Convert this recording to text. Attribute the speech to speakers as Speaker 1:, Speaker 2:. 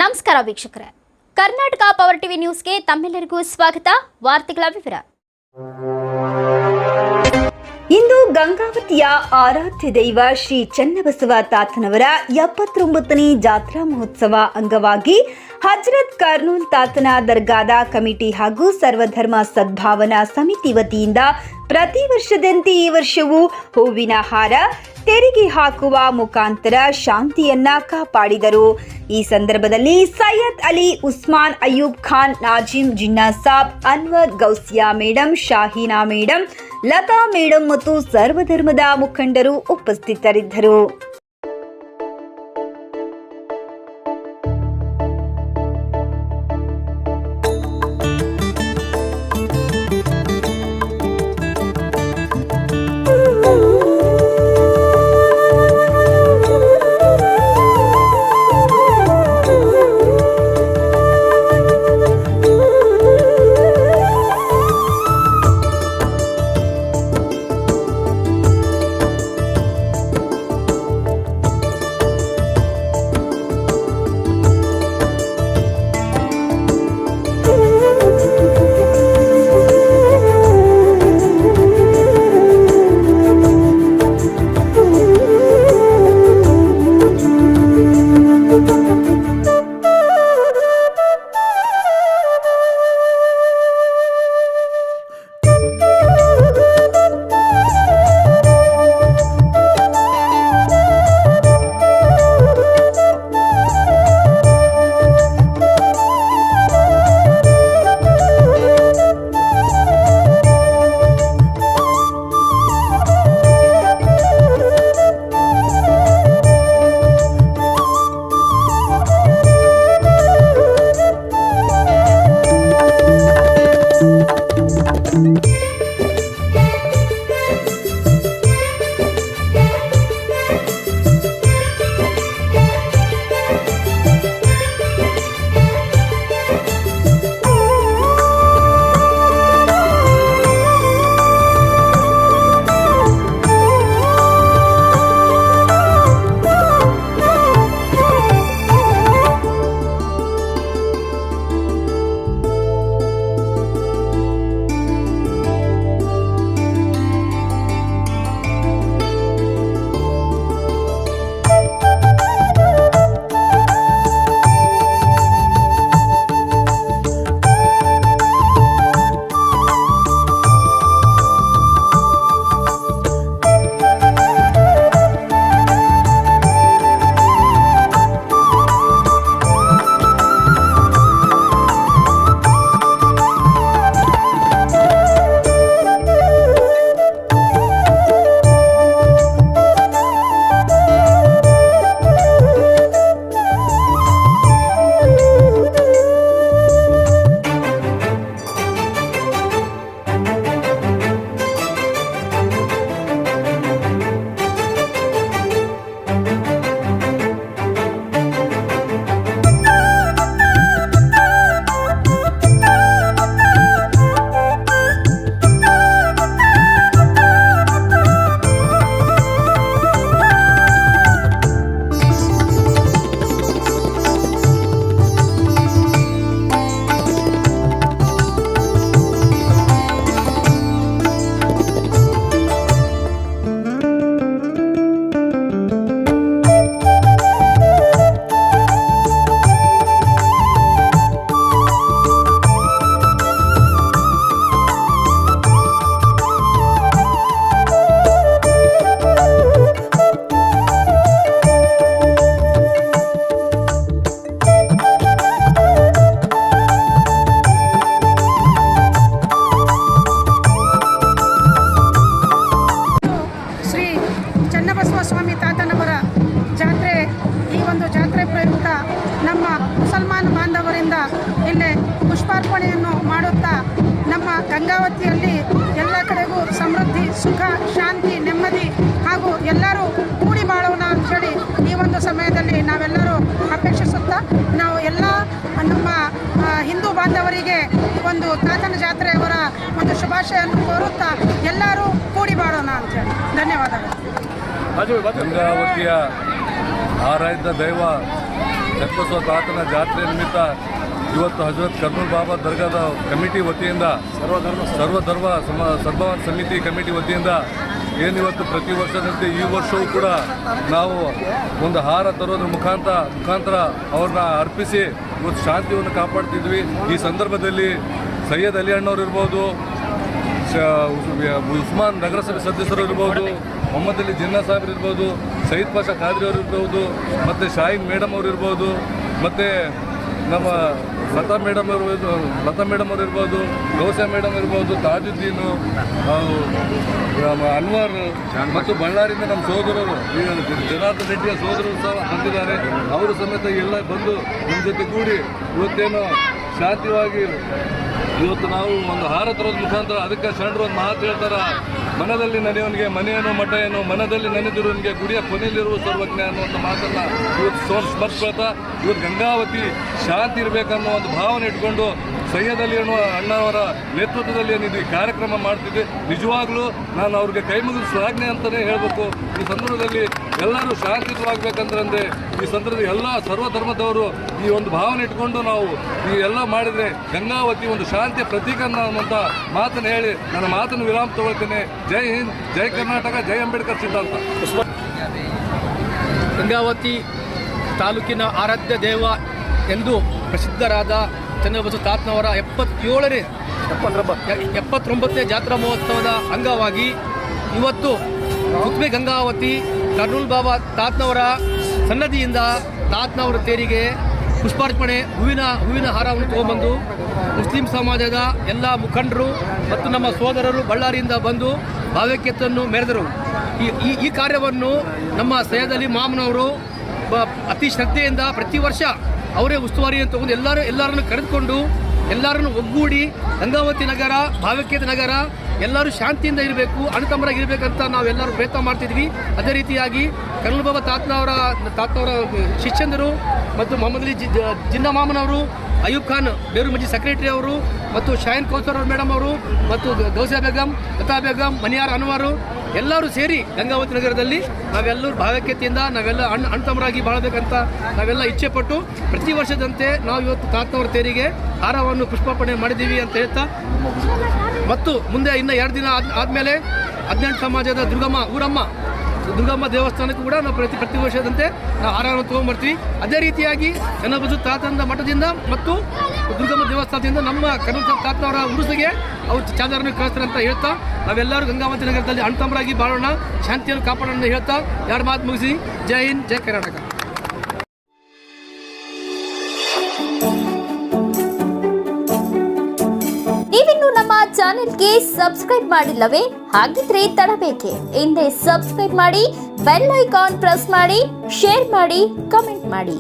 Speaker 1: ನಮಸ್ಕಾರ ವೀಕ್ಷಕರೇ, Karnataka power TV ನ್ಯೂಸ್ಗೆ ತಮ್ಮೆಲ್ಲರಿಗೂ ಸ್ವಾಗತ. ವಾರ್ತೆಗಳ ವಿವರ.
Speaker 2: ಇಂದು ಗಂಗಾವತಿಯ ಆರಾಧ್ಯ ದೈವ ಶ್ರೀ ಚನ್ನಬಸವ ತಾತನವರ 79ನೇ ಜಾತ್ರಾ ಮಹೋತ್ಸವ ಅಂಗವಾಗಿ ಹಜರತ್ ಕರ್ನೂಲ್ ತಾತನ ದರ್ಗಾದ ಕಮಿಟಿ ಹಾಗೂ ಸರ್ವಧರ್ಮ ಸದ್ಭಾವನಾ ಸಮಿತಿ ವತಿಯಿಂದ ಪ್ರತಿ ವರ್ಷದಂತೆ ಈ ವರ್ಷವೂ ಹೂವಿನ ಹಾರ, ತೆರಿಗೆ ಹಾಕುವ ಮುಖಾಂತರ ಶಾಂತಿಯನ್ನ ಕಾಪಾಡಿದರು. ಈ ಸಂದರ್ಭದಲ್ಲಿ Syed Ali, Usman, Ayub Khan, Nazim, Jinna Sab, Anwar, Gousiya madam, Shaheena madam, Latha madam ಮತ್ತು ಸರ್ವಧರ್ಮದ ಮುಖಂಡರು ಉಪಸ್ಥಿತರಿದ್ದರು.
Speaker 3: ಸ್ವಾಮಿ ತಾತನವರ ಜಾತ್ರೆ, ಈ ಒಂದು ಜಾತ್ರೆ ಪ್ರಯುಕ್ತ ನಮ್ಮ ಮುಸಲ್ಮಾನ ಬಾಂಧವರಿಂದ ಇಲ್ಲಿ ಪುಷ್ಪಾರ್ಪಣೆಯನ್ನು ಮಾಡುತ್ತಾ ನಮ್ಮ ಗಂಗಾವತಿಯಲ್ಲಿ ಎಲ್ಲ ಕಡೆಗೂ ಸಮೃದ್ಧಿ, ಸುಖ, ಶಾಂತಿ, ನೆಮ್ಮದಿ ಹಾಗೂ ಎಲ್ಲರೂ ಕೂಡಿ ಬಾಳೋಣ ಅಂಥೇಳಿ ಈ ಒಂದು ಸಮಯದಲ್ಲಿ ನಾವೆಲ್ಲರೂ ಅಪೇಕ್ಷಿಸುತ್ತಾ ನಾವು ಎಲ್ಲ ನಮ್ಮ ಹಿಂದೂ ಬಾಂಧವರಿಗೆ ಒಂದು ತಾತನ ಜಾತ್ರೆಯವರ ಒಂದು ಶುಭಾಶಯನ್ನು ಕೋರುತ್ತಾ ಎಲ್ಲರೂ ಕೂಡಿ ಬಾಳೋಣ ಅಂಥೇಳಿ ಧನ್ಯವಾದಗಳು.
Speaker 4: ಗಂಗಾವತಿಯ ಆರಾಧ್ಯ ದೈವ ಚನ್ನಬಸವ ತಾತನ ಜಾತ್ರೆ ನಿಮಿತ್ತ ಇವತ್ತು ಹಜರತ್ ಕರ್ನೂಲ್ ಬಾಬಾ ದರ್ಗಾದ ಕಮಿಟಿ ವತಿಯಿಂದ ಸರ್ವಧರ್ಮ ಸದ್ಭಾವನಾ ಸಮಿತಿ ಕಮಿಟಿ ವತಿಯಿಂದ ಏನಿವತ್ತು ಪ್ರತಿ ವರ್ಷದಂತೆ ಈ ವರ್ಷವೂ ಕೂಡ ನಾವು ಒಂದು ಹಾರ ತರೋದ್ರ ಮುಖಾಂತರ ಅವ್ರನ್ನ ಅರ್ಪಿಸಿ ಇವತ್ತು ಶಾಂತಿಯನ್ನು ಕಾಪಾಡ್ತಿದ್ವಿ. ಈ ಸಂದರ್ಭದಲ್ಲಿ ಸೈಯದ್ ಅಲಿ ಅಣ್ಣವ್ರು ಇರ್ಬೋದು, ಉಸ್ಮಾನ್ ನಗರಸಭೆ ಸದಸ್ಯರು ಇರ್ಬೋದು, ಮೊಹಮ್ಮದ್ ಅಲಿ ಜಿನ್ನಾ ಸಾಹೇಬ್ರು ಇರ್ಬೋದು, ಸೈಯದ್ ಪಾಷಾ ಖಾದ್ರಿ ಅವರು ಇರ್ಬೋದು, ಮತ್ತು ಶಾಹೀನ್ ಮೇಡಮ್ ಅವರು ಇರ್ಬೋದು, ಮತ್ತು ನಮ್ಮ ಲತಾ ಮೇಡಮ್ ಅವರು ಇರ್ಬೋದು, ಗೌಸೆ ಮೇಡಮ್ ಇರ್ಬೋದು, ತಾಜುದ್ದೀನು, ಅನ್ವರ್ ಮತ್ತು ಬಳ್ಳಾರಿಯಿಂದ ನಮ್ಮ ಸೋದರರು ಜನಾರ್ದನ್ ರೆಡ್ಡಿಯ ಸೋದರರು ಸಹ ಬಂದಿದ್ದಾರೆ. ಅವರು ಸಮೇತ ಎಲ್ಲ ಬಂದು ನಮ್ಮ ಜೊತೆ ಕೂಡಿ ಇವತ್ತೇನು ಶಾಂತಿವಾಗಿ ಇವತ್ತು ನಾವು ಒಂದು ಹಾರ ತರೋದ್ರ ಮುಖಾಂತರ ಅದಕ್ಕೆ ಶರಣರು ಒಂದು ಮಾತು ಹೇಳ್ತಾರೆ, ಮನದಲ್ಲಿ ನೆನೆಯವನಿಗೆ ಮನೆಯನ್ನು ಮಠ ಏನು, ಮನದಲ್ಲಿ ನೆನೆದಿರುವನಿಗೆ ಗುಡಿಯ ಕೊನೆಯಲ್ಲಿರುವ ಸರ್ವಜ್ಞ ಅನ್ನುವಂಥ ಮಾತನ್ನು ಇವತ್ತು ಸ್ಮರಿಸ್ಕೊಳ್ತಾ ಇವತ್ತು ಗಂಗಾವತಿ ಶಾಂತಿ ಇರಬೇಕನ್ನೋ ಒಂದು ಭಾವನೆ ಇಟ್ಕೊಂಡು ಸೈಯದ್ ಅಲಿ ಅಣ್ಣವರ ನೇತೃತ್ವದಲ್ಲಿ ಏನಿದೆ ಕಾರ್ಯಕ್ರಮ ಮಾಡ್ತಿದ್ದೆ. ನಿಜವಾಗ್ಲೂ ನಾನು ಅವ್ರಿಗೆ ಕೈ ಮುಗಿದು ಶ್ಲಾಘನೆ ಅಂತಲೇ ಹೇಳಬೇಕು. ಈ ಸಂದರ್ಭದಲ್ಲಿ ಎಲ್ಲರೂ ಶಾಂತಿಯುತವಾಗಬೇಕಂತಂದರೆ ಈ ಸಂದರ್ಭದಲ್ಲಿ ಎಲ್ಲ ಸರ್ವಧರ್ಮದವರು ಈ ಒಂದು ಭಾವನೆ ಇಟ್ಕೊಂಡು ನಾವು ಈ ಎಲ್ಲ ಮಾಡಿದರೆ ಗಂಗಾವತಿ ಒಂದು ಶಾಂತಿಯ ಪ್ರತೀಕ ಅನ್ನುವಂಥ ಮಾತನ್ನು ಹೇಳಿ ನನ್ನ ಮಾತನ್ನು ವಿರಾಮ ತಗೊಳ್ತೇನೆ. ಜೈ ಹಿಂದ್, ಜೈ ಕರ್ನಾಟಕ, ಜೈ ಅಂಬೇಡ್ಕರ್ ಸಿದ್ಧಾಂತ.
Speaker 5: ಗಂಗಾವತಿ ತಾಲೂಕಿನ ಆರಾಧ್ಯ ದೇವ ಎಂದು ಪ್ರಸಿದ್ಧರಾದ ಚನ್ನಬಸವ ತಾತನವರ 79ನೇ ಜಾತ್ರಾ ಮಹೋತ್ಸವದ ಅಂಗವಾಗಿ ಇವತ್ತು ಕುತ್ಬೆ ಗಂಗಾವತಿ ಕರ್ನೂಲ್ ಬಾಬಾ ತಾತನವರ ಸನ್ನದಿಯಿಂದ ತಾತನವರ ತೇರಿಗೆ ಪುಷ್ಪಾರ್ಪಣೆ ಹೂವಿನ ಹಾರವನ್ನು ತಗೊಂಡ್ಬಂದು ಮುಸ್ಲಿಂ ಸಮಾಜದ ಎಲ್ಲ ಮುಖಂಡರು ಮತ್ತು ನಮ್ಮ ಸೋದರರು ಬಳ್ಳಾರಿಯಿಂದ ಬಂದು ಭಾವೈಕ್ಯತೆಯನ್ನು ಮೆರೆದರು. ಈ ಕಾರ್ಯವನ್ನು ನಮ್ಮ ಸೈಯದ್ ಅಲಿ ಮಾಮನವರು ಅತಿ ಶ್ರದ್ಧೆಯಿಂದ ಪ್ರತಿ ವರ್ಷ ಅವರೇ ಉಸ್ತುವಾರಿಯನ್ನು ತಗೊಂಡು ಎಲ್ಲರನ್ನು ಕರೆದುಕೊಂಡು ಎಲ್ಲರನ್ನು ಒಗ್ಗೂಡಿ ಗಂಗಾವತಿ ನಗರ, ಭಾವೈಕ್ಯತೆ ನಗರ ಎಲ್ಲರೂ ಶಾಂತಿಯಿಂದ ಇರಬೇಕು, ಅಣ್ಣತಮ್ಮರಾಗಿರ್ಬೇಕಂತ ನಾವೆಲ್ಲರೂ ಪ್ರಯತ್ನ ಮಾಡ್ತಿದ್ವಿ. ಅದೇ ರೀತಿಯಾಗಿ ಕರ್ನೂಲ್ ಬಾಬಾ ತಾತನವರ ಶಿಷ್ಯಂದರು ಮತ್ತು ಮೊಹಮ್ಮದ್ ಅಲಿ ಜಿನ್ನಾ ಮಾಮನವರು, ಅಯೂಬ್ ಖಾನ್ ಬೇರು ಮಜಿ ಸೆಕ್ರೆಟರಿ ಅವರು ಮತ್ತು ಶಾಹೀನ್ ಕೌಸರ್ ಮೇಡಮ್ ಅವರು ಮತ್ತು ಗೌಸೆ ಬೇಗಂ, ಲತಾ ಬೇಗಂ, ಮನಿಯಾರ್ ಅನ್ವರು ಎಲ್ಲರೂ ಸೇರಿ ಗಂಗಾವತಿ ನಗರದಲ್ಲಿ ನಾವೆಲ್ಲರೂ ಭಾವೈಕ್ಯತೆಯಿಂದ ನಾವೆಲ್ಲ ಅಣ್ಣತಮ್ಮರಾಗಿ ಬಾಳಬೇಕಂತ ನಾವೆಲ್ಲ ಇಚ್ಛೆಪಟ್ಟು ಪ್ರತಿ ವರ್ಷದಂತೆ ನಾವು ಇವತ್ತು ತಾತನವರ ತೇರಿಗೆ ಹಾರವನ್ನು ಪುಷ್ಪಾರ್ಪಣೆ ಮಾಡಿದ್ದೀವಿ ಅಂತ ಹೇಳ್ತಾ, ಮತ್ತು ಮುಂದೆ ಇನ್ನು 2 ದಿನ ಆದಮೇಲೆ 18 ಸಮಾಜದ ದುರ್ಗಮ್ಮ ದೇವಸ್ಥಾನಕ್ಕೂ ಕೂಡ ನಾವು ಪ್ರತಿ ವರ್ಷದಂತೆ ನಾವು ಹಾರವನ್ನು ತೊಗೊಂಡ್ಬರ್ತೀವಿ. ಅದೇ ರೀತಿಯಾಗಿ ಚನ್ನಬಸವ ತಾತನ ಮಠದಿಂದ ಮತ್ತು ದುರ್ಗಮ್ಮ ದೇವಸ್ಥಾನದಿಂದ ನಮ್ಮ ಕರ್ನೂಲ್ ತಾತನವರ ಉರುಸಿಗೆ ಅವ್ರು ಚಾದರನ್ನು ಕಳಿಸ್ತಾರೆ ಅಂತ ಹೇಳ್ತಾ ನಾವೆಲ್ಲರೂ ಗಂಗಾವತಿ ನಗರದಲ್ಲಿ ಅಣ್ಣತಮ್ಮರಾಗಿ ಬಾಳೋಣ, ಶಾಂತಿಯನ್ನು ಕಾಪಾಡೋಣ ಅಂತ ಹೇಳ್ತಾ 2 ಮಾತು ಮುಗಿಸಿ ಜೈ ಹಿಂದ್, ಜೈ ಕರ್ನಾಟಕ.
Speaker 1: ನೀವಿನ್ನು ನಮ್ಮ ಚಾನೆಲ್ಗೆ ಸಬ್ಸ್ಕ್ರೈಬ್ ಮಾಡಿಲ್ಲವೇ? ಹಾಗಿದ್ರೆ ತಡಬೇಕೆ? ಹಿಂದೆ ಸಬ್ಸ್ಕ್ರೈಬ್ ಮಾಡಿ, ಬೆಲ್ ಐಕಾನ್ ಪ್ರೆಸ್ ಮಾಡಿ, ಶೇರ್ ಮಾಡಿ, ಕಮೆಂಟ್ ಮಾಡಿ.